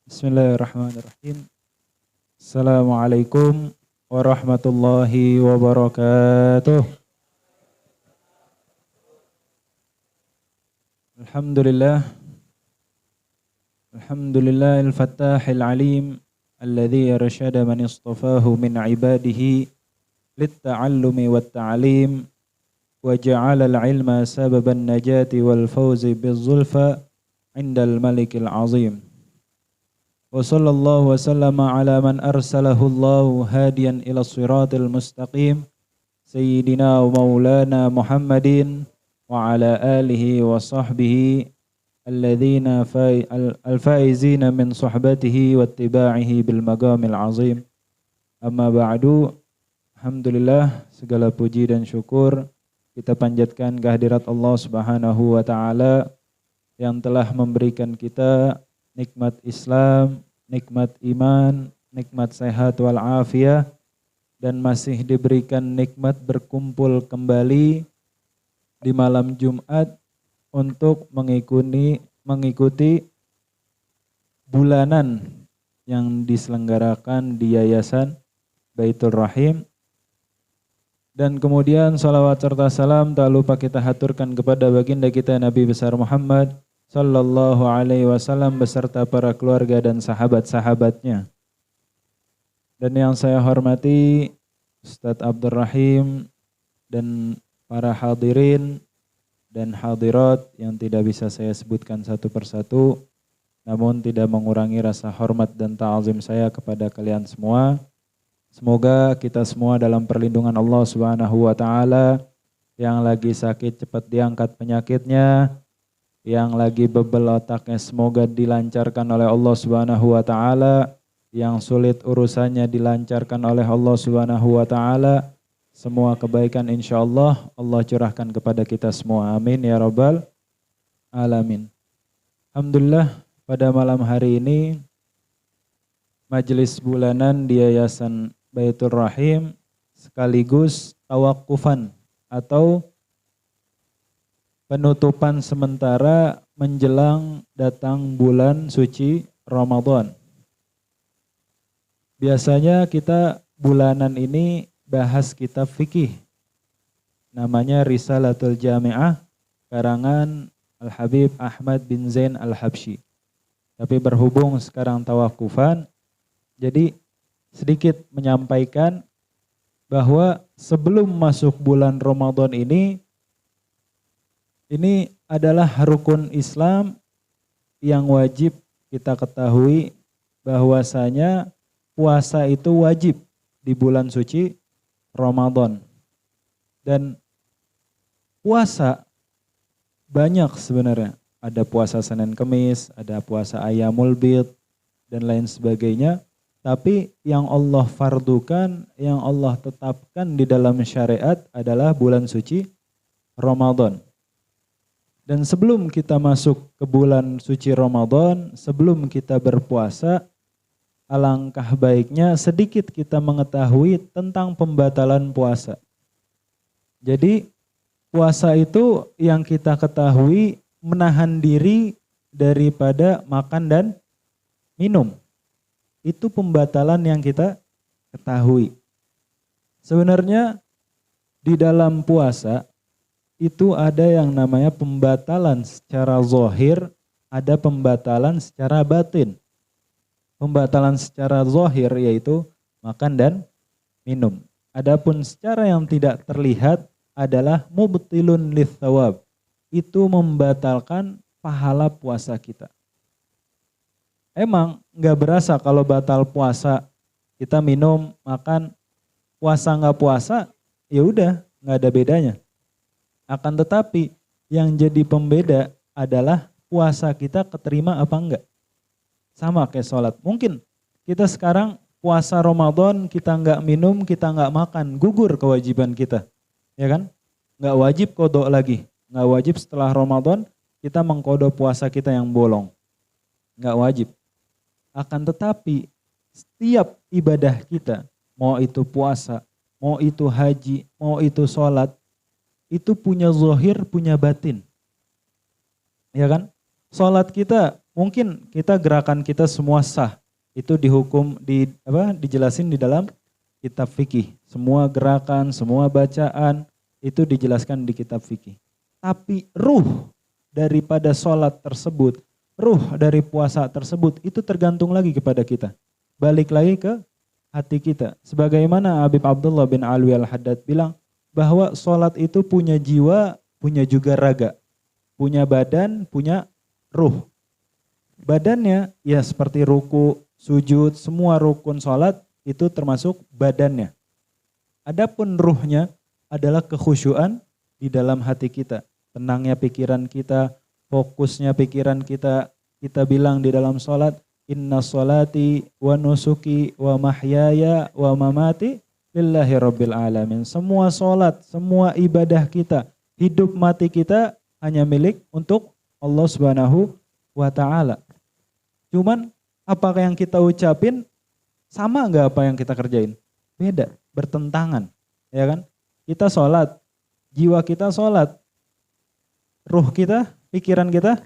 Bismillahirrahmanirrahim. Assalamualaikum warahmatullahi wabarakatuh. Alhamdulillah. Alhamdulillahil fattahil alim alladzi arsyada man istafahu min ibadihi lit-ta'allumi wat-ta'lim wa ja'ala al-'ilma sababan najati wal fawzi biz-zulfa 'indal malikil 'azim. Wa sallallahu wa sallama ala man arsalahu Allahu hadiyan ila siratil mustaqim sayyidina wa maulana Muhammadin wa ala alihi wa sahbihi alladhina al-faizina min suhbatihi wa ittiba'ihi bil magamil azim. Amma ba'du. Alhamdulillah, segala puji dan syukur kita panjatkan kehadirat Allah Subhanahu wa taala yang telah memberikan kita nikmat Islam, nikmat iman, nikmat sehat wal afiyah, dan masih diberikan nikmat berkumpul kembali di malam Jumat untuk mengikuti bulanan yang diselenggarakan di Yayasan Baitul Rahim. Dan kemudian salawat serta salam tak lupa kita haturkan kepada baginda kita Nabi besar Muhammad sallallahu alaihi wasallam beserta para keluarga dan sahabat-sahabatnya. Dan yang saya hormati Ustadz Abdul Rahim dan para hadirin dan hadirat yang tidak bisa saya sebutkan satu persatu, namun tidak mengurangi rasa hormat dan ta'azim saya kepada kalian semua. Semoga kita semua dalam perlindungan Allah Subhanahu wa taala, yang lagi sakit cepat diangkat penyakitnya, yang lagi bebel otaknya semoga dilancarkan oleh Allah Subhanahu wa taala, yang sulit urusannya dilancarkan oleh Allah Subhanahu wa taala. Semua kebaikan insyaallah Allah curahkan kepada kita semua. Amin ya rabbal alamin. Alhamdulillah, pada malam hari ini majelis bulanan di Yayasan Baitul Rahim sekaligus tawakufan atau penutupan sementara menjelang datang bulan suci Ramadan. Biasanya kita bulanan ini bahas kitab fikih. Namanya Risalatul Jami'ah karangan Al-Habib Ahmad bin Zain Al-Habsyi. Tapi berhubung sekarang tawakufan, jadi sedikit menyampaikan bahwa sebelum masuk bulan Ramadan ini adalah rukun Islam yang wajib kita ketahui, bahwasanya puasa itu wajib di bulan suci Ramadan. Dan puasa banyak sebenarnya. Ada puasa Senin Kemis, ada puasa Ayyamul Bid, dan lain sebagainya. Tapi yang Allah fardukan, yang Allah tetapkan di dalam syariat adalah bulan suci Ramadan. Dan sebelum kita masuk ke bulan suci Ramadan, sebelum kita berpuasa, alangkah baiknya sedikit kita mengetahui tentang pembatalan puasa. Jadi puasa itu yang kita ketahui menahan diri daripada makan dan minum. Itu pembatalan yang kita ketahui. Sebenarnya di dalam puasa itu ada yang namanya pembatalan secara zahir, ada pembatalan secara batin. Pembatalan secara zahir yaitu makan dan minum. Adapun secara yang tidak terlihat adalah mubtilun litsawab. Itu membatalkan pahala puasa kita. Emang nggak berasa kalau batal puasa, kita minum, makan, puasa nggak puasa, ya udah nggak ada bedanya. Akan tetapi yang jadi pembeda adalah puasa kita keterima apa enggak. Sama kayak sholat. Mungkin kita sekarang puasa Ramadan kita nggak minum, kita nggak makan, gugur kewajiban kita, ya kan? Nggak wajib qodho lagi, nggak wajib setelah Ramadan kita mengqodho puasa kita yang bolong, nggak wajib. Akan tetapi setiap ibadah kita, mau itu puasa, mau itu haji, mau itu sholat, itu punya zahir, punya batin. Ya kan? Sholat kita Mungkin kita gerakan kita semua sah. Itu dijelasin di dalam kitab fikih. Semua gerakan, semua bacaan itu dijelaskan di kitab fikih. Tapi ruh daripada sholat tersebut, ruh dari puasa tersebut itu tergantung lagi kepada kita. Balik lagi ke hati kita. Sebagaimana Habib Abdullah bin Alwi Al-Haddad bilang bahwa sholat itu punya jiwa, punya juga raga. Punya badan, punya ruh. Badannya ya seperti ruku, sujud, semua rukun sholat itu termasuk badannya. Adapun ruhnya adalah kekhusyuan di dalam hati kita. Tenangnya pikiran kita, fokusnya pikiran kita. Kita bilang di dalam sholat, inna sholati wa nusuki wa mahyaya wa mamati lillahi rabbil alamin. Semua sholat, semua ibadah kita, hidup mati kita hanya milik untuk Allah Subhanahu wa ta'ala. Cuman apa yang kita ucapin sama enggak apa yang kita kerjain? Beda, bertentangan. Ya kan? Kita sholat, jiwa kita sholat, ruh kita, pikiran kita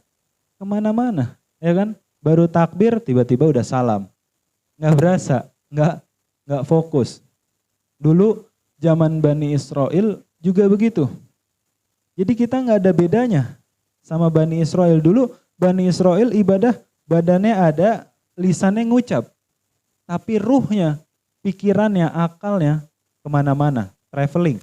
kemana-mana. Ya kan? Baru takbir tiba-tiba udah salam. Nggak berasa, nggak fokus. Dulu zaman Bani Israel juga begitu. Jadi kita nggak ada bedanya sama Bani Israel. Dulu Bani Israel ibadah badannya ada, lisannya ngucap. Tapi ruhnya, pikirannya, akalnya kemana-mana, traveling.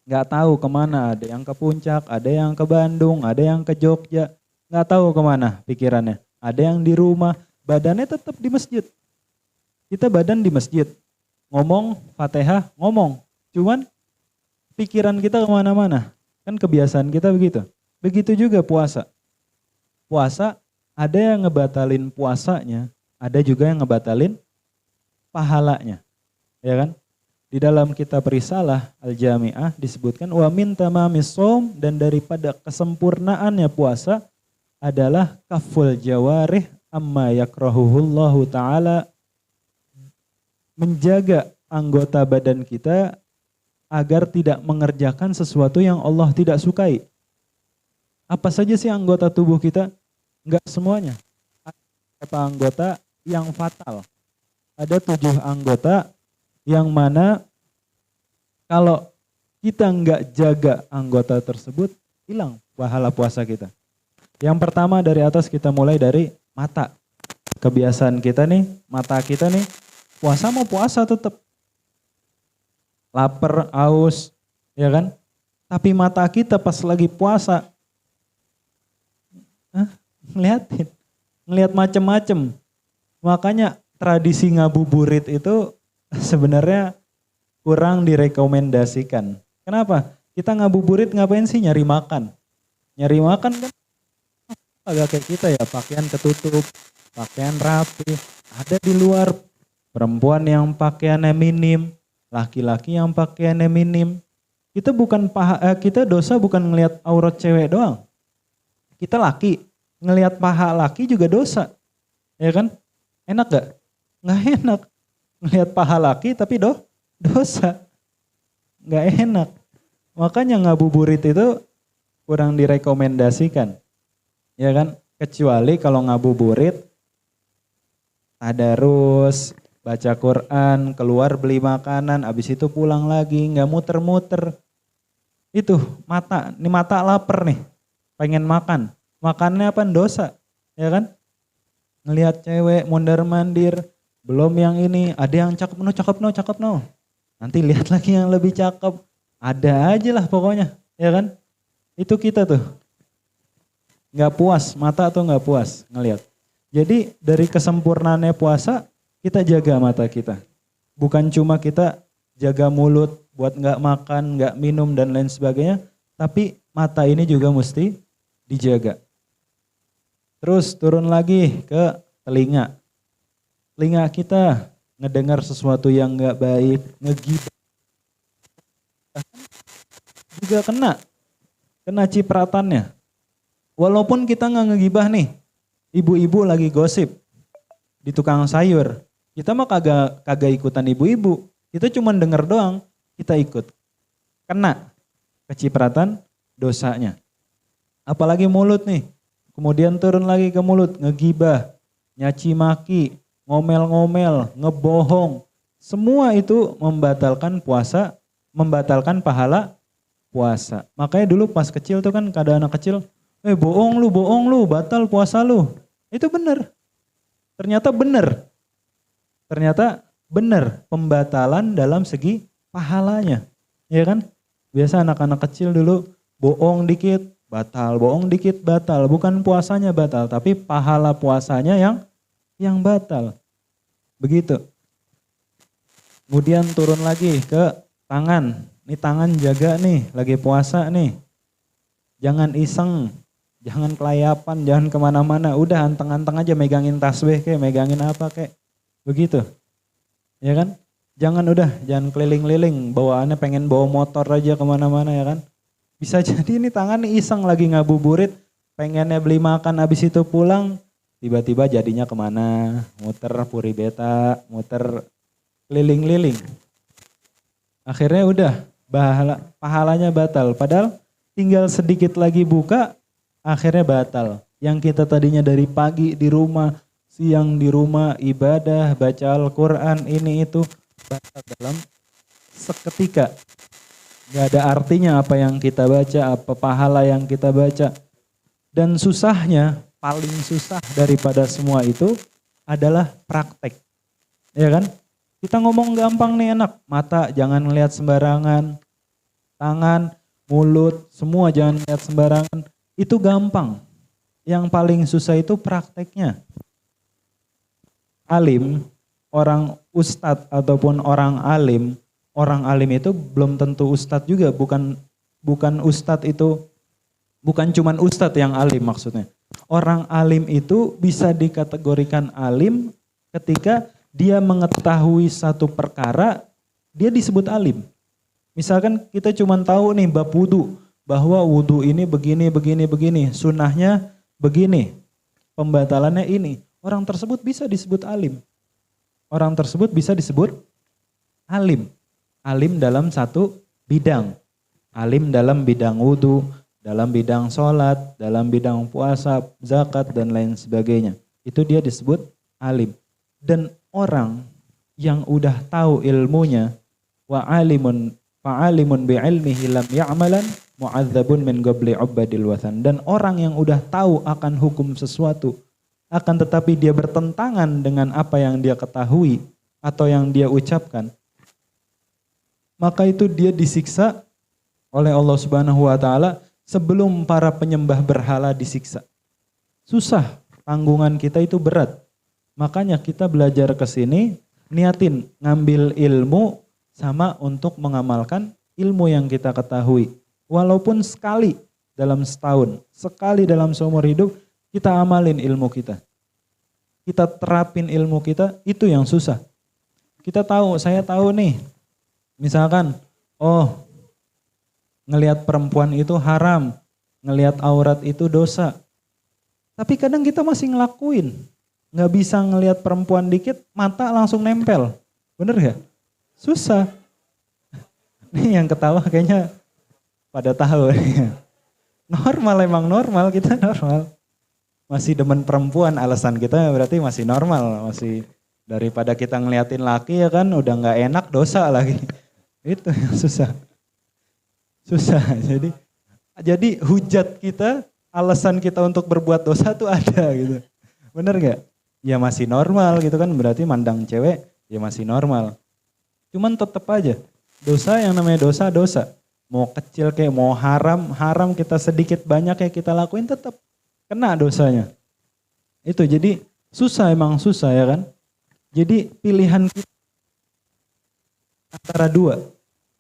Nggak tahu kemana, ada yang ke puncak, ada yang ke Bandung, ada yang ke Jogja. Nggak tahu kemana pikirannya. Ada yang di rumah, badannya tetap di masjid. Kita badan di masjid, ngomong Fatihah, ngomong. Cuman pikiran kita kemana-mana. Kan kebiasaan kita begitu. Begitu juga puasa. Puasa ada yang ngebatalin puasanya, ada juga yang ngebatalin pahalanya. Ya kan? Di dalam kitab Risalah Al-Jami'ah disebutkan wa min tamamis shaum, dan daripada kesempurnaannya puasa adalah kaful jawarih amma yakrahuhullahu ta'ala, menjaga anggota badan kita agar tidak mengerjakan sesuatu yang Allah tidak sukai. Apa saja sih anggota tubuh kita? Enggak semuanya. Ada beberapa anggota yang fatal. Ada 7 anggota yang mana kalau kita enggak jaga anggota tersebut, hilang pahala puasa kita. Yang pertama dari atas kita mulai dari mata. Kebiasaan kita nih, mata kita nih, puasa mau puasa tetap. Lapar, haus, ya kan? Tapi mata kita pas lagi puasa, ngelihat macem-macem. Makanya tradisi ngabuburit itu sebenarnya kurang direkomendasikan. Kenapa? Kita ngabuburit ngapain sih? Nyari makan. Nyari makan kan agak kayak kita ya, pakaian ketutup, pakaian rapi. Ada di luar perempuan yang pakaiannya minim, laki-laki yang pakaiannya minim. Kita dosa bukan ngelihat aurat cewek doang. Kita laki, ngelihat paha laki juga dosa. Ya kan? Enak gak? Nggak enak. Ngelihat paha laki tapi dosa. Nggak enak. Makanya ngabuburit itu kurang direkomendasikan. Ya kan? Kecuali kalau ngabuburit, tadarus, baca Quran, keluar beli makanan, abis itu pulang lagi, nggak muter-muter. Itu mata, ini mata lapar nih, pengen makan. Makannya apa? Dosa, ya kan? Ngelihat cewek mondar-mandir, belum yang ini, ada yang cakep no. Nanti lihat lagi yang lebih cakep. Ada aja lah pokoknya, ya kan? Itu kita tuh. Nggak puas, mata tuh nggak puas ngelihat. Jadi dari kesempurnaannya puasa, kita jaga mata kita. Bukan cuma kita jaga mulut buat nggak makan, nggak minum dan lain sebagainya, tapi mata ini juga mesti dijaga. Terus turun lagi ke telinga. Telinga kita ngedengar sesuatu yang nggak baik, ngegibah. Juga kena cipratannya. Walaupun kita nggak ngegibah nih, ibu-ibu lagi gosip di tukang sayur, kita mah kagak ikutan ibu-ibu, kita cuma denger doang, kita ikut. Kena kecipratan dosanya. Apalagi mulut nih, kemudian turun lagi ke mulut, ngegibah, nyaci maki, ngomel-ngomel, ngebohong. Semua itu membatalkan puasa, membatalkan pahala puasa. Makanya dulu pas kecil tuh kan ada anak kecil, bohong lu, batal puasa lu. Itu benar. Ternyata benar. Ternyata benar pembatalan dalam segi pahalanya. Ya kan? Biasa anak-anak kecil dulu bohong dikit batal. Bukan puasanya batal, tapi pahala puasanya yang batal. Begitu. Kemudian turun lagi ke tangan. Ini tangan jaga nih, lagi puasa nih. Jangan iseng, jangan kelayapan, jangan kemana-mana. Udah anteng-anteng aja megangin tasbih kayak, megangin apa kayak. Begitu. Ya kan? Jangan keliling-liling, bawaannya pengen bawa motor aja kemana-mana ya kan. Bisa jadi ini tangan iseng lagi ngabuburit, pengennya beli makan habis itu pulang, tiba-tiba jadinya kemana, muter puri beta, muter keliling-liling. Akhirnya udah pahalanya batal, padahal tinggal sedikit lagi buka, akhirnya batal. Yang kita tadinya dari pagi di rumah, siang di rumah, ibadah, baca Al-Quran, ini itu, batal dalam seketika. Gak ada artinya apa yang kita baca, apa pahala yang kita baca. Dan susahnya, paling susah daripada semua itu adalah praktek. Ya kan? Kita ngomong gampang nih enak, mata jangan ngelihat sembarangan, tangan, mulut, semua jangan ngelihat sembarangan. Itu gampang. Yang paling susah itu prakteknya. Alim, orang ustadz ataupun orang alim itu belum tentu ustadz juga, bukan ustadz itu, bukan cuman ustadz yang alim maksudnya. Orang alim itu bisa dikategorikan alim ketika dia mengetahui satu perkara, dia disebut alim. Misalkan kita cuman tahu nih bab wudu, bahwa wudu ini begini, sunnahnya begini, pembatalannya ini. Orang tersebut bisa disebut alim. Orang tersebut bisa disebut alim. Alim dalam satu bidang. Alim dalam bidang wudu, dalam bidang sholat, dalam bidang puasa, zakat, dan lain sebagainya. Itu dia disebut alim. Dan orang yang udah tahu ilmunya, fa'alimun bi'ilmihi lam ya'malan mu'adzabun min qabli ubadil wathan. Dan orang yang udah tahu akan hukum sesuatu, akan tetapi dia bertentangan dengan apa yang dia ketahui atau yang dia ucapkan, maka itu dia disiksa oleh Allah Subhanahu wa taala sebelum para penyembah berhala disiksa. Susah, tanggungan kita itu berat. Makanya kita belajar ke sini niatin ngambil ilmu sama untuk mengamalkan ilmu yang kita ketahui. Walaupun sekali dalam setahun, sekali dalam seumur hidup, kita amalin ilmu kita. Kita terapin ilmu kita, itu yang susah. Saya tahu nih, misalkan, ngelihat perempuan itu haram, ngelihat aurat itu dosa. Tapi kadang kita masih ngelakuin. Nggak bisa ngelihat perempuan dikit, mata langsung nempel. Bener gak? Susah. Nih yang ketawa kayaknya pada tahu. Normal, emang normal, kita normal. Masih demen perempuan, alasan kita berarti masih normal. Masih daripada kita ngeliatin laki ya kan, udah gak enak, dosa lagi. Itu yang susah. Susah, jadi hujat kita, alasan kita untuk berbuat dosa tuh ada gitu. Bener gak? Ya masih normal gitu kan, berarti mandang cewek ya masih normal. Cuman tetap aja, dosa yang namanya dosa. Mau kecil kayak mau haram kita sedikit banyak kayak kita lakuin tetap kena dosanya. Itu jadi susah, emang susah ya kan. Jadi pilihan kita antara dua.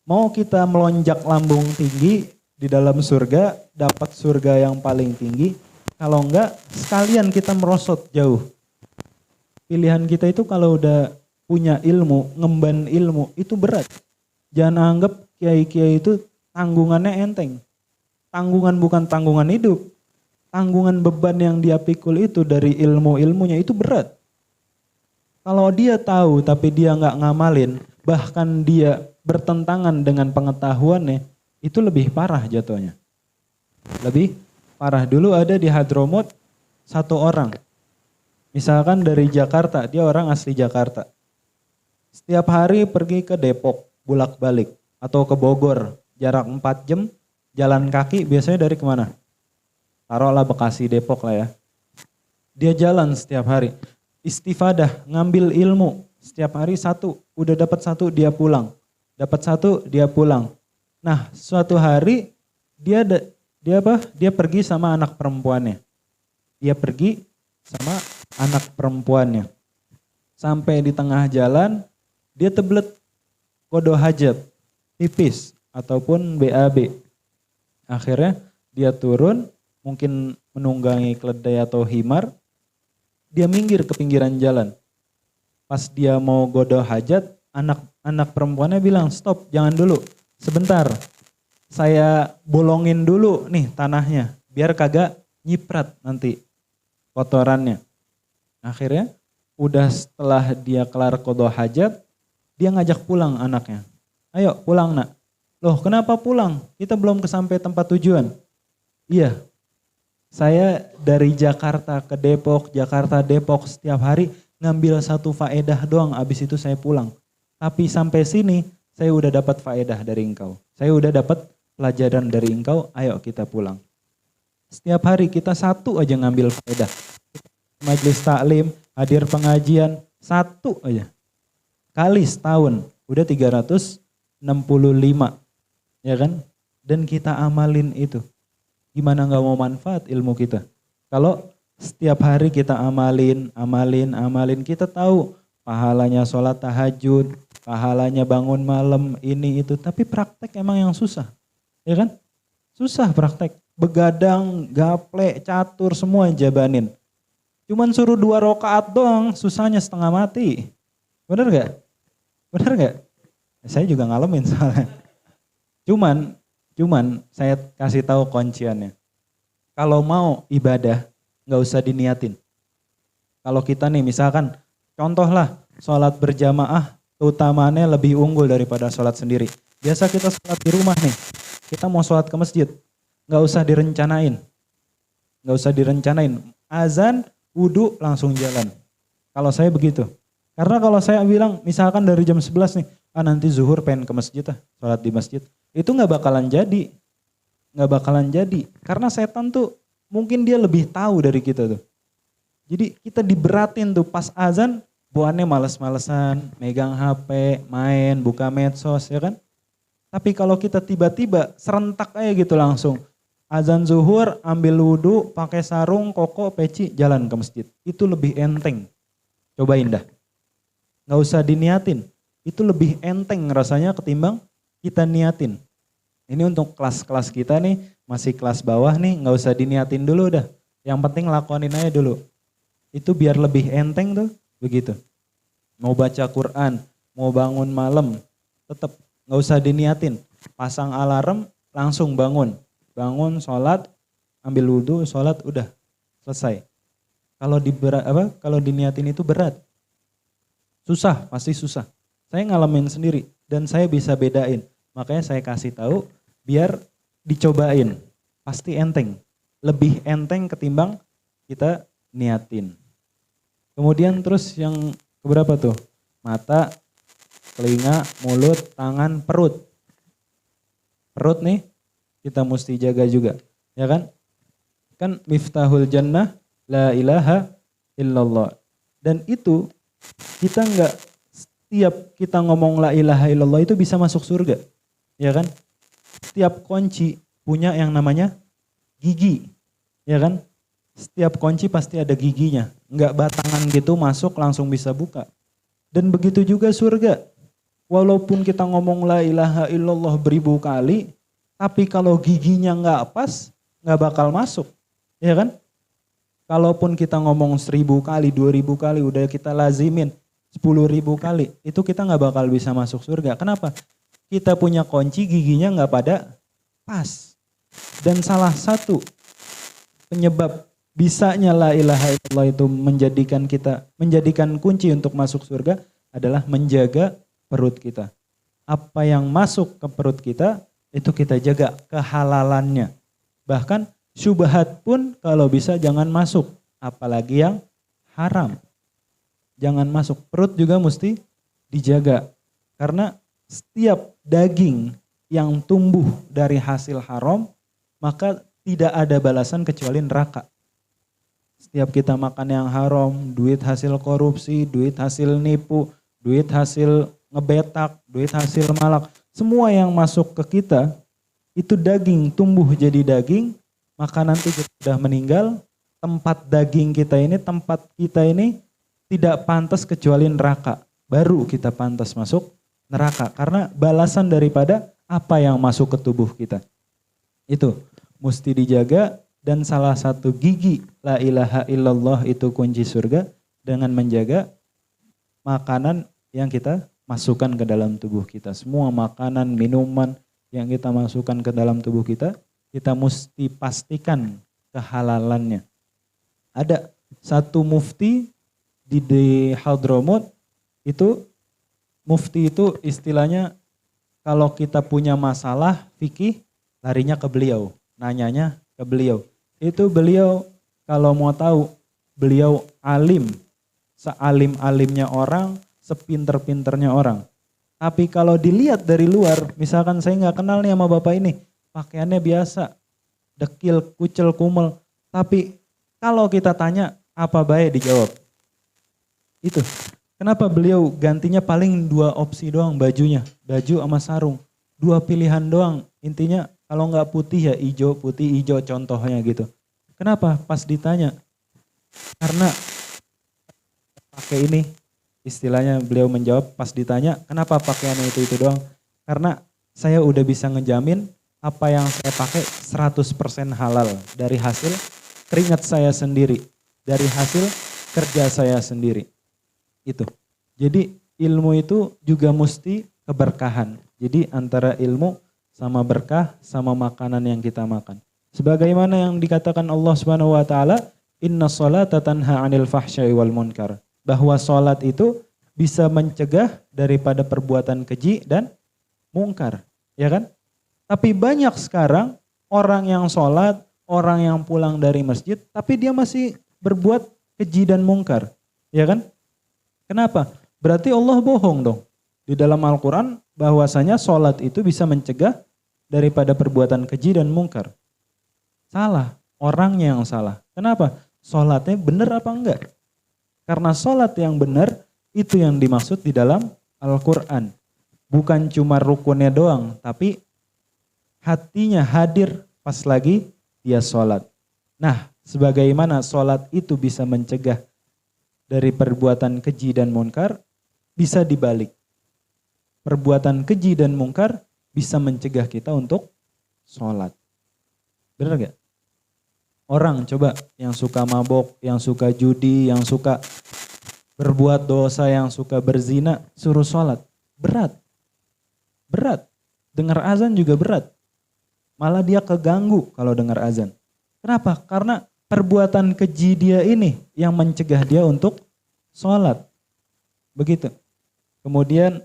Mau kita melonjak lambung tinggi di dalam surga, dapat surga yang paling tinggi. Kalau enggak, sekalian kita merosot jauh. Pilihan kita itu kalau udah punya ilmu, ngemban ilmu, itu berat. Jangan anggap kiai-kiai itu tanggungannya enteng. Tanggungan bukan tanggungan hidup. Tanggungan beban yang dia pikul itu dari ilmu-ilmunya itu berat. Kalau dia tahu tapi dia nggak ngamalin, bahkan dia bertentangan dengan pengetahuannya, itu lebih parah jatuhnya. Lebih parah. Dulu ada di Hadramut, satu orang. Misalkan dari Jakarta, dia orang asli Jakarta. Setiap hari pergi ke Depok, bolak-balik. Atau ke Bogor, jarak 4 jam, jalan kaki biasanya dari kemana? Taruhlah Bekasi, Depok lah ya. Dia jalan setiap hari. Istifadah, ngambil ilmu. Setiap hari satu, udah dapat satu dia pulang. Dapat satu dia pulang. Nah, suatu hari dia pergi sama anak perempuannya. Dia pergi sama anak perempuannya. Sampai di tengah jalan, dia tebelet qada hajat, pipis ataupun BAB. Akhirnya dia turun, mungkin menunggangi keledai atau himar, dia minggir ke pinggiran jalan. Pas dia mau qada hajat, anak perempuannya bilang, "Stop, jangan dulu. Sebentar. Saya bolongin dulu nih tanahnya, biar kagak nyiprat nanti kotorannya." Akhirnya udah setelah dia kelar qada hajat, dia ngajak pulang anaknya. "Ayo pulang nak." "Loh kenapa pulang? Kita belum sampai tempat tujuan." "Iya, saya dari Jakarta ke Depok, Jakarta Depok setiap hari ngambil satu faedah doang, abis itu saya pulang. Tapi sampai sini saya udah dapat faedah dari engkau. Saya udah dapat pelajaran dari engkau, ayo kita pulang." Setiap hari kita satu aja ngambil faedah. Majelis taklim, hadir pengajian, satu aja. Kali setahun, udah 365. Ya kan? Dan kita amalin itu. Gimana gak mau manfaat ilmu kita? Kalau setiap hari kita amalin, kita tahu pahalanya sholat tahajud, pahalanya bangun malam, ini itu. Tapi praktek emang yang susah. Ya kan? Susah praktek. Begadang, gaple, catur, semua jabanin. Cuman suruh 2 rakaat doang, susahnya setengah mati. Bener gak? Bener gak? Saya juga ngalamin soalnya. Cuman saya kasih tahu kunciannya. Kalau mau ibadah, nggak usah diniatin. Kalau kita nih misalkan, contohlah sholat berjamaah, keutamaannya lebih unggul daripada sholat sendiri. Biasa kita sholat di rumah nih, kita mau sholat ke masjid, nggak usah direncanain. Azan, wudhu, langsung jalan. Kalau saya begitu. Karena kalau saya bilang, misalkan dari jam 11 nih, nanti zuhur pengen ke masjid sholat di masjid. Itu gak bakalan jadi. Karena setan tuh mungkin dia lebih tahu dari kita tuh. Jadi kita diberatin tuh pas azan, bawaannya males-malesan, megang HP, main, buka medsos ya kan. Tapi kalau kita tiba-tiba serentak aja gitu langsung. Azan zuhur, ambil wudhu, pakai sarung, koko, peci, jalan ke masjid. Itu lebih enteng. Cobain dah. Gak usah diniatin. Itu lebih enteng rasanya ketimbang kita niatin. Ini untuk kelas-kelas kita nih, masih kelas bawah nih, gak usah diniatin dulu dah. Yang penting lakonin aja dulu. Itu biar lebih enteng tuh, begitu. Mau baca Quran, mau bangun malam, tetap gak usah diniatin. Pasang alarm, langsung bangun. Bangun, sholat, ambil wudhu, sholat, udah selesai. Kalau diniatin itu berat. Susah, pasti susah. Saya ngalamin sendiri dan saya bisa bedain. Makanya saya kasih tahu biar dicobain. Pasti enteng. Lebih enteng ketimbang kita niatin. Kemudian terus yang keberapa tuh? Mata, telinga, mulut, tangan, perut. Perut nih kita mesti jaga juga. Ya kan? Kan miftahul jannah la ilaha illallah. Dan itu kita enggak setiap kita ngomong la ilaha illallah itu bisa masuk surga. Ya kan? Setiap kunci punya yang namanya gigi. Ya kan? Setiap kunci pasti ada giginya. Enggak batangan gitu masuk langsung bisa buka. Dan begitu juga surga. Walaupun kita ngomong la ilaha illallah 1000 kali, tapi kalau giginya enggak pas, enggak bakal masuk. Ya kan? Kalaupun kita ngomong 1000 kali, 2000 kali, udah kita lazimin 10.000 kali, itu kita nggak bakal bisa masuk surga. Kenapa? Kita punya kunci, giginya nggak pada pas. Dan salah satu penyebab bisanya la ilaha illallah itu menjadikan kunci untuk masuk surga adalah menjaga perut kita. Apa yang masuk ke perut kita, itu kita jaga kehalalannya. Bahkan syubhat pun kalau bisa jangan masuk. apalagi yang haram. Jangan masuk, perut juga mesti dijaga. Karena setiap daging yang tumbuh dari hasil haram, maka tidak ada balasan kecuali neraka. Setiap kita makan yang haram, duit hasil korupsi, duit hasil nipu, duit hasil ngebetak, duit hasil malak, semua yang masuk ke kita, itu daging tumbuh jadi daging, maka nanti kita sudah meninggal, tempat daging kita ini, tempat kita ini tidak pantas kecuali neraka. Baru kita pantas masuk neraka. Karena balasan daripada apa yang masuk ke tubuh kita. Itu mesti dijaga, dan salah satu gigi la ilaha illallah itu kunci surga, dengan menjaga makanan yang kita masukkan ke dalam tubuh kita. Semua makanan, minuman yang kita masukkan ke dalam tubuh kita mesti pastikan kehalalannya. Ada satu mufti di Hadramut, itu mufti itu istilahnya kalau kita punya masalah fikih larinya ke beliau, nanyanya ke beliau. Itu beliau kalau mau tahu, beliau alim, sealim-alimnya orang, sepinter-pinternya orang. Tapi kalau dilihat dari luar, misalkan saya nggak kenal nih sama bapak ini, pakaiannya biasa, dekil, kucel, kumel. Tapi kalau kita tanya, apa baik dijawab. Itu. Kenapa beliau gantinya paling 2 opsi doang bajunya, baju sama sarung. 2 pilihan doang, intinya kalau nggak putih ya hijau, putih hijau contohnya gitu. Kenapa? Pas ditanya, karena pakai ini, istilahnya beliau menjawab pas ditanya, kenapa pakaiannya itu doang? Karena saya udah bisa ngejamin apa yang saya pakai 100% halal dari hasil keringat saya sendiri, dari hasil kerja saya sendiri. Itu. Jadi ilmu itu juga mesti keberkahan. Jadi antara ilmu sama berkah sama makanan yang kita makan. Sebagaimana yang dikatakan Allah Subhanahu wa taala, "Inna sholata tanha 'anil fahsya'i wal munkar." Bahwa salat itu bisa mencegah daripada perbuatan keji dan mungkar, ya kan? Tapi banyak sekarang orang yang salat, orang yang pulang dari masjid, tapi dia masih berbuat keji dan mungkar, ya kan? Kenapa? Berarti Allah bohong dong. Di dalam Al-Quran bahwasanya sholat itu bisa mencegah daripada perbuatan keji dan mungkar. Salah, orangnya yang salah. Kenapa? Sholatnya benar apa enggak? Karena sholat yang benar itu yang dimaksud di dalam Al-Quran. Bukan cuma rukunnya doang, tapi hatinya hadir pas lagi dia sholat. Nah, sebagaimana sholat itu bisa mencegah dari perbuatan keji dan mungkar, bisa dibalik. Perbuatan keji dan mungkar bisa mencegah kita untuk sholat. Benar gak? Orang coba yang suka mabok, yang suka judi, yang suka berbuat dosa, yang suka berzina, suruh sholat. Berat. Berat. Dengar azan juga berat. Malah dia keganggu kalau dengar azan. Kenapa? Karena perbuatan keji dia ini yang mencegah dia untuk sholat. Begitu. Kemudian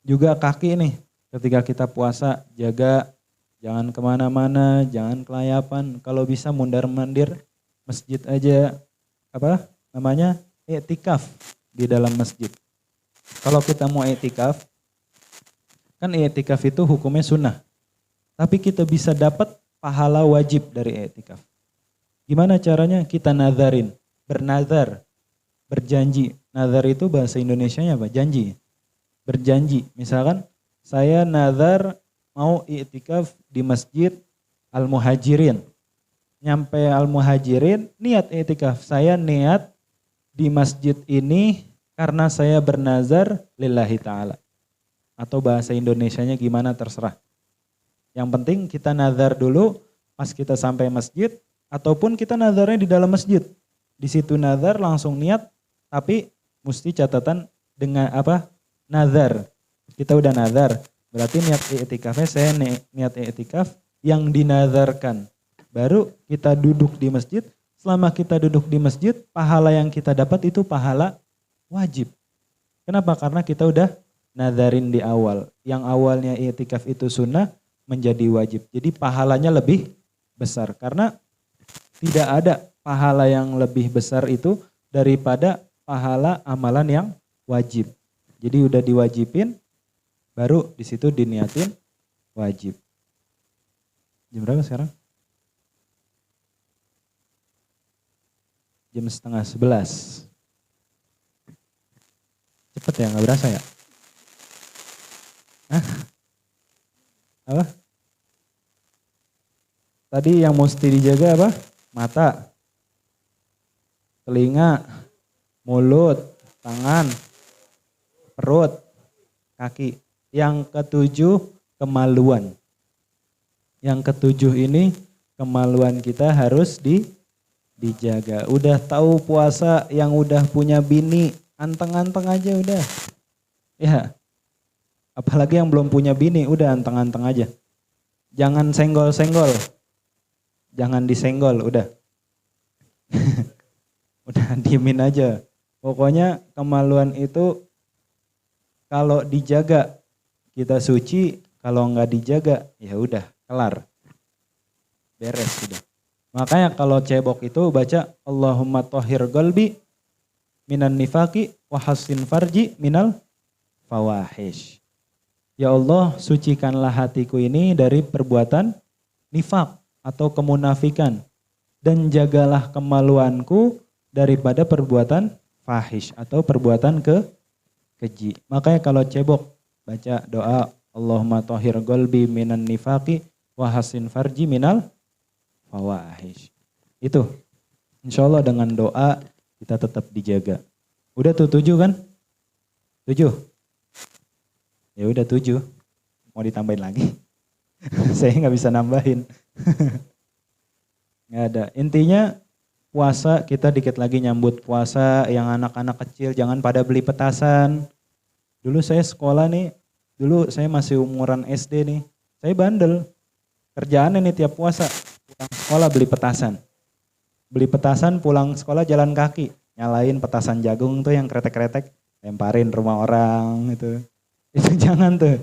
juga kaki nih, ketika kita puasa jaga, jangan kemana-mana, jangan kelayapan. Kalau bisa mundar-mandir masjid aja, iktikaf di dalam masjid. Kalau kita mau iktikaf, kan iktikaf itu hukumnya sunnah. Tapi kita bisa dapat pahala wajib dari iktikaf. Gimana caranya? Kita nazarin, bernazar, berjanji. Nazar itu bahasa Indonesianya apa? Janji. Berjanji. Misalkan saya nazar mau iktikaf di Masjid Al-Muhajirin. Nyampe Al-Muhajirin, niat iktikaf. Saya niat di masjid ini karena saya bernazar lillahi ta'ala. Atau bahasa Indonesianya gimana terserah. Yang penting kita nazar dulu pas kita sampai masjid, ataupun kita nazarnya di dalam masjid. Di situ nazar langsung niat, tapi mesti catatan dengan nazar. Kita udah nazar, berarti niat i'tikafnya saya niat i'tikaf yang dinazarkan. Baru kita duduk di masjid, selama kita duduk di masjid, pahala yang kita dapat itu pahala wajib. Kenapa? Karena kita udah nazarin di awal. Yang awalnya i'tikaf itu sunnah menjadi wajib. Jadi pahalanya lebih besar karena tidak ada pahala yang lebih besar itu daripada pahala amalan yang wajib. Jadi udah diwajibin, baru di situ diniatin wajib. Jam berapa sekarang? Jam 10:30. Cepet ya, nggak berasa ya? Hah? Apa? Tadi yang mesti dijaga apa? Mata, telinga, mulut, tangan, perut, kaki. Yang ketujuh, kemaluan. Yang ketujuh ini kemaluan kita harus dijaga. Udah tahu puasa yang udah punya bini, anteng-anteng aja udah. Ya, apalagi yang belum punya bini, udah anteng-anteng aja. Jangan senggol-senggol. Jangan disenggol, udah. Udah diemin aja. Pokoknya kemaluan itu kalau dijaga kita suci, kalau nggak dijaga ya udah kelar. Beres sudah. Makanya kalau cebok itu baca Allahumma thahhir qalbi minan nifaqi wa hassin farji minal fawahish. Ya Allah, sucikanlah hatiku ini dari perbuatan nifak atau kemunafikan dan jagalah kemaluanku daripada perbuatan fahish atau perbuatan keji. Makanya kalau cebok baca doa Allahumma thahhir qalbi minan nifaqi wa hassin farji minal fawahish. Itu insyaallah dengan doa kita tetap dijaga. Udah tuh 7 kan? 7. Ya udah 7. Mau ditambahin lagi? Saya nggak bisa nambahin. Nggak ada. Intinya puasa, kita dikit lagi nyambut puasa. Yang anak-anak kecil jangan pada beli petasan. Dulu saya sekolah nih, dulu saya masih umuran SD nih. Saya bandel. Kerjaannya nih tiap puasa, pulang sekolah beli petasan. Beli petasan pulang sekolah jalan kaki. Nyalain petasan jagung tuh yang kretek-kretek. Lemparin rumah orang itu. Itu jangan tuh.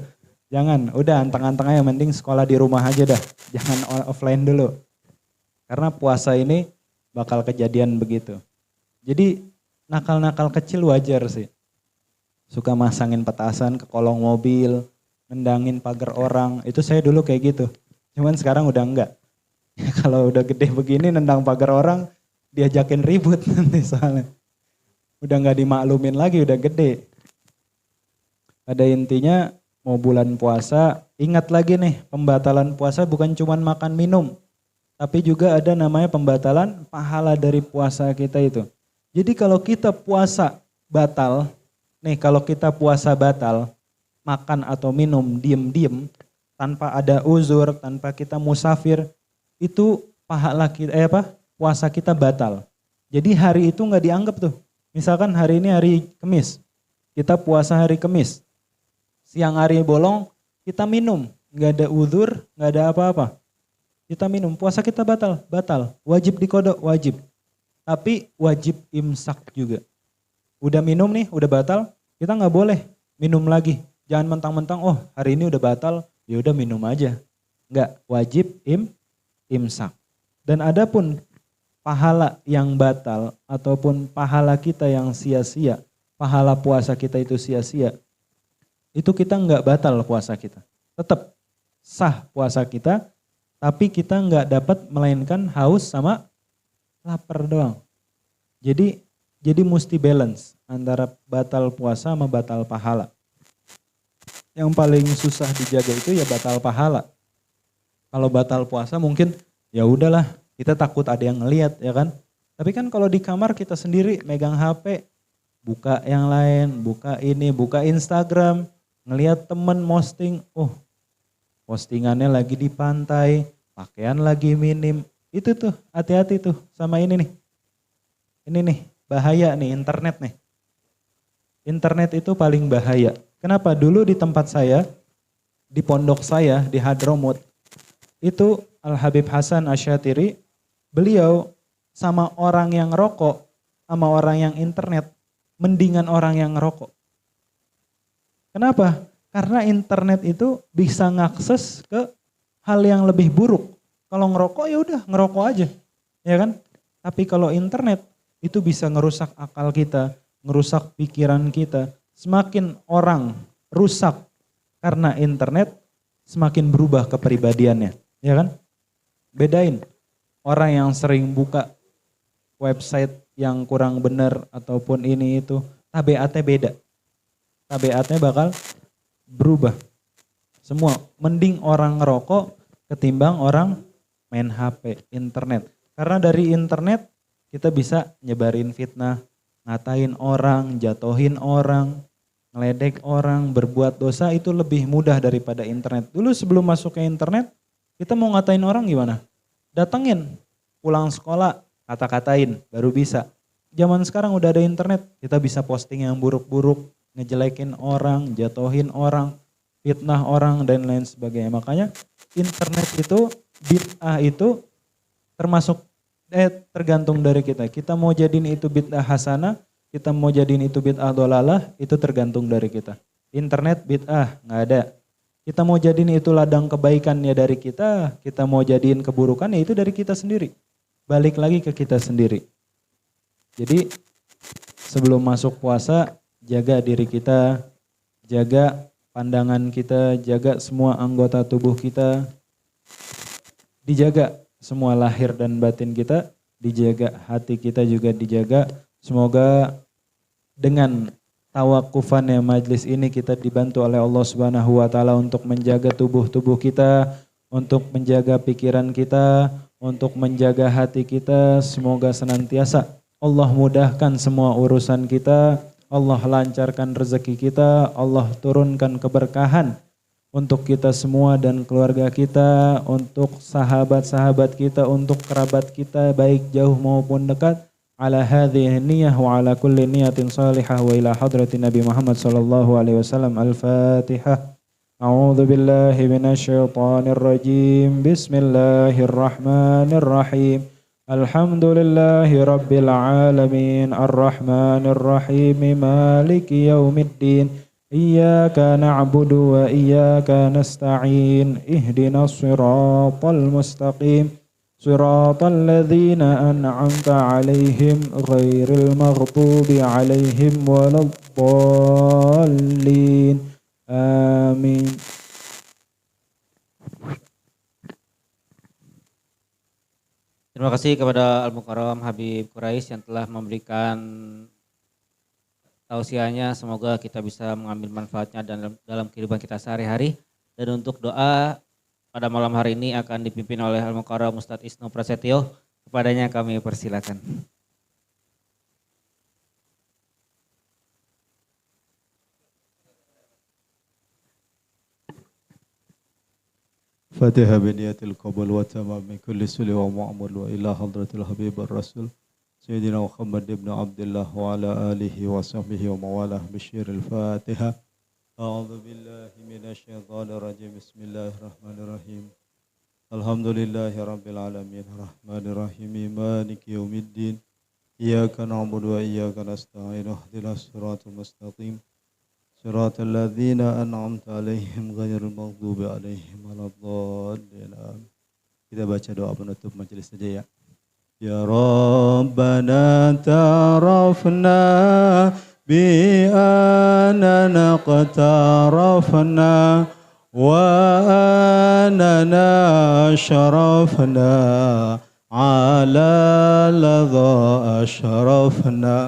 Jangan, udah anteng-anteng aja, mending sekolah di rumah aja dah. Jangan offline dulu. Karena puasa ini bakal kejadian begitu. Jadi nakal-nakal kecil wajar sih. Suka masangin petasan ke kolong mobil, nendangin pagar orang. Itu saya dulu kayak gitu. Cuman sekarang udah enggak. Kalau udah gede begini nendang pagar orang, diajakin ribut nanti soalnya. Udah enggak dimaklumin lagi, udah gede. Pada intinya mau bulan puasa, ingat lagi nih, pembatalan puasa bukan cuma makan minum, tapi juga ada namanya pembatalan pahala dari puasa kita itu. Jadi kalau kita puasa batal, nih kalau kita puasa batal, makan atau minum diem-diem, tanpa ada uzur, tanpa kita musafir, itu pahala kita, puasa kita batal. Jadi hari itu nggak dianggap tuh. Misalkan hari ini hari Kamis, kita puasa hari Kamis. Siang hari bolong, kita minum. Nggak ada uzur, nggak ada apa-apa. Kita minum, puasa kita batal. Wajib dikodok, wajib. Tapi wajib imsak juga. Udah minum nih, udah batal, kita nggak boleh minum lagi. Jangan mentang-mentang, oh hari ini udah batal, ya udah minum aja. Nggak, wajib imsak. Dan adapun pahala yang batal ataupun pahala kita yang sia-sia, pahala puasa kita itu sia-sia, itu kita nggak batal puasa kita. Tetap sah puasa kita, tapi kita nggak dapat melainkan haus sama lapar doang. Jadi mesti balance antara batal puasa sama batal pahala. Yang paling susah dijaga itu ya batal pahala. Kalau batal puasa mungkin ya udahlah, kita takut ada yang ngelihat ya kan. Tapi kan kalau di kamar kita sendiri megang HP, buka yang lain, buka ini, buka Instagram, ngelihat temen posting, oh postingannya lagi di pantai, pakaian lagi minim. Itu tuh hati-hati tuh sama ini nih. Ini nih bahaya nih internet nih. Internet itu paling bahaya. Kenapa? Dulu di tempat saya, di pondok saya di Hadramut, itu Al-Habib Hasan Asyatiri, beliau sama orang yang rokok, sama orang yang internet, mendingan orang yang ngerokok. Kenapa? Karena internet itu bisa ngakses ke hal yang lebih buruk. Kalau ngerokok ya udah ngerokok aja, ya kan? Tapi kalau internet itu bisa ngerusak akal kita, ngerusak pikiran kita. Semakin orang rusak karena internet, semakin berubah kepribadiannya, ya kan? Bedain orang yang sering buka website yang kurang benar ataupun ini itu, tabiatnya beda. Tabiatnya bakal berubah. Semua, mending orang ngerokok ketimbang orang main HP, internet. Karena dari internet kita bisa nyebarin fitnah, ngatain orang, jatuhin orang, ngeledek orang, berbuat dosa itu lebih mudah daripada internet. Dulu sebelum masuk ke internet, kita mau ngatain orang gimana? Datengin, pulang sekolah, kata-katain, baru bisa. Zaman sekarang udah ada internet, kita bisa posting yang buruk-buruk, ngejelekin orang, jatuhin orang, fitnah orang, dan lain sebagainya. Makanya internet itu, bid'ah itu termasuk tergantung dari kita. Kita mau jadiin itu bid'ah hasanah, kita mau jadiin itu bid'ah dolalah, itu tergantung dari kita. Internet bid'ah, nggak ada. Kita mau jadiin itu ladang kebaikannya dari kita mau jadiin keburukan ya itu dari kita sendiri. Balik lagi ke kita sendiri. Jadi sebelum masuk puasa, jaga diri kita, jaga pandangan kita, jaga semua anggota tubuh kita, dijaga semua lahir dan batin kita, dijaga hati kita juga dijaga. Semoga dengan tawakufannya majlis ini kita dibantu oleh Allah Subhanahu wa taala untuk menjaga tubuh-tubuh kita, untuk menjaga pikiran kita, untuk menjaga hati kita. Semoga senantiasa Allah mudahkan semua urusan kita, Allah lancarkan rezeki kita, Allah turunkan keberkahan untuk kita semua dan keluarga kita, untuk sahabat-sahabat kita, untuk kerabat kita baik jauh maupun dekat. Ala hadhihi niyyah wa ala kulli niyatin salihah wa ila hadratin Nabi Muhammad sallallahu alaihi wasallam. Al-Fatihah. A'udzu billahi minasy syaithanir rajim. Bismillahirrahmanirrahim. Alhamdulillahi rabbil alamin. Arrahmanir rahim. Maliki yaumiddin. Iyyaka na'budu wa iyyaka nasta'in. Ihdinas siratal mustaqim. Siratal ladzina an'amta 'alaihim ghairil maghdubi 'alaihim waladdallin. Amin. Terima kasih kepada Al-Mukarram Habib Quraisy yang telah memberikan tausiahnya. Semoga kita bisa mengambil manfaatnya dalam kehidupan kita sehari-hari. Dan untuk doa pada malam hari ini akan dipimpin oleh Al-Mukarram Ustadz Isnu Prasetyo. Kepadanya kami persilakan. Fatihah biniyatil qabul wa tamam min kulli suli wa ma'amul wa ila hadratil habib ar-rasul Sayyidina Muhammad ibn Abdullah wa ala alihi wa sahbihi wa mawalah bisyiril Fatihah. A'udzu billahi minasy syaithanir rajim. Bismillahirrahmanirrahim. Alhamdulillahi rabbil alamin. Arrahmanir rahim. Maliki yaumiddin. Iyyaka na'budu wa iyyaka nasta'in. Ihdinas siratal mustaqim. Siratal ladzina an'amta 'alaihim ghairil maghdubi 'alaihim waladdallin. Kita baca doa penutup majelis saja ya. Ya Rabbana ta'arafna بأننا اقترفنا وأننا أشرفنا على لظى أشرفنا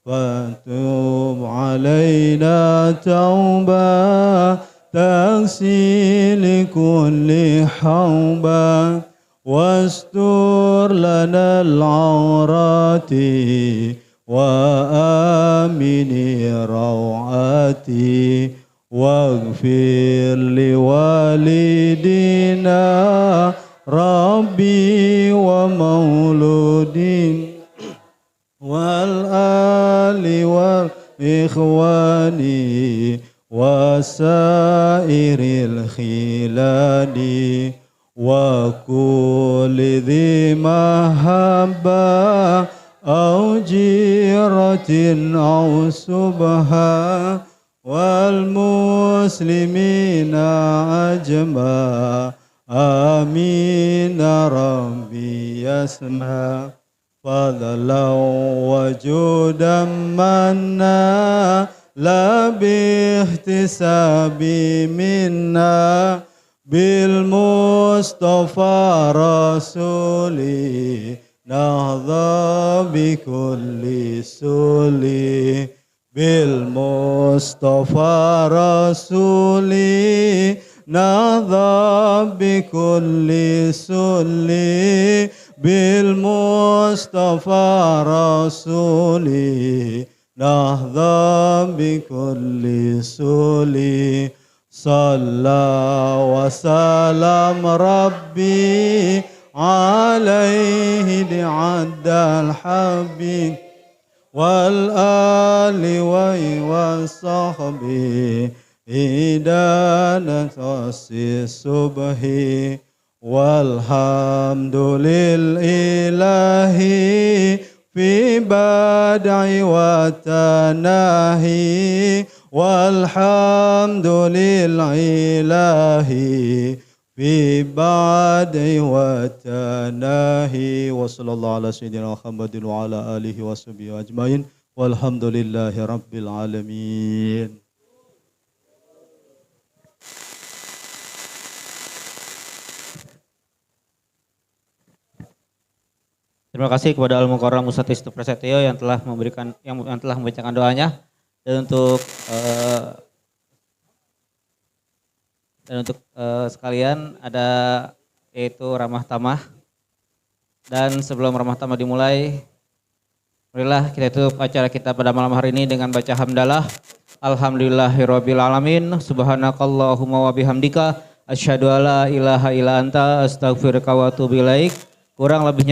وتوب علينا توبة تغسل كل حوبة واستر لنا العورات وآمن روعاتي واغفر لوالدينا ربي ومولودي والآل والإخوان وسائر الخلان وكل ذي محبة أو جيرة أو سبها والمسلمين أجمع آمين ربي يسمع فضلا وجودا منا لا باحتساب منا بالمصطفى رسولي نهضى بكل سولي بالمصطفى رسولي نهضى بكل سولي بالمصطفى رسولي نهضى بكل سولي صلى وسلم ربي عليه لعد الحبيب والآل والصحب إدانة الصبح والحمد لله في بدع وتناهي والحمد لله في بدع وتناهي وصلى الله على سيدنا محمد وعلى آله وصحبه أجمعين والحمد لله رب العالمين. Terima kasih kepada Al-Mukarram Ustadz Isnu Prasetyo yang telah membacakan doanya dan untuk sekalian ada yaitu ramah tamah, dan sebelum ramah tamah dimulai, marilah kita tutup acara kita pada malam hari ini dengan baca hamdalah. Alhamdulillahirabbil alamin, subhanakallahumma wa bihamdika asyhadu alla ilaha illa anta astaghfiruka wa atubu ilaik. Kurang lebihnya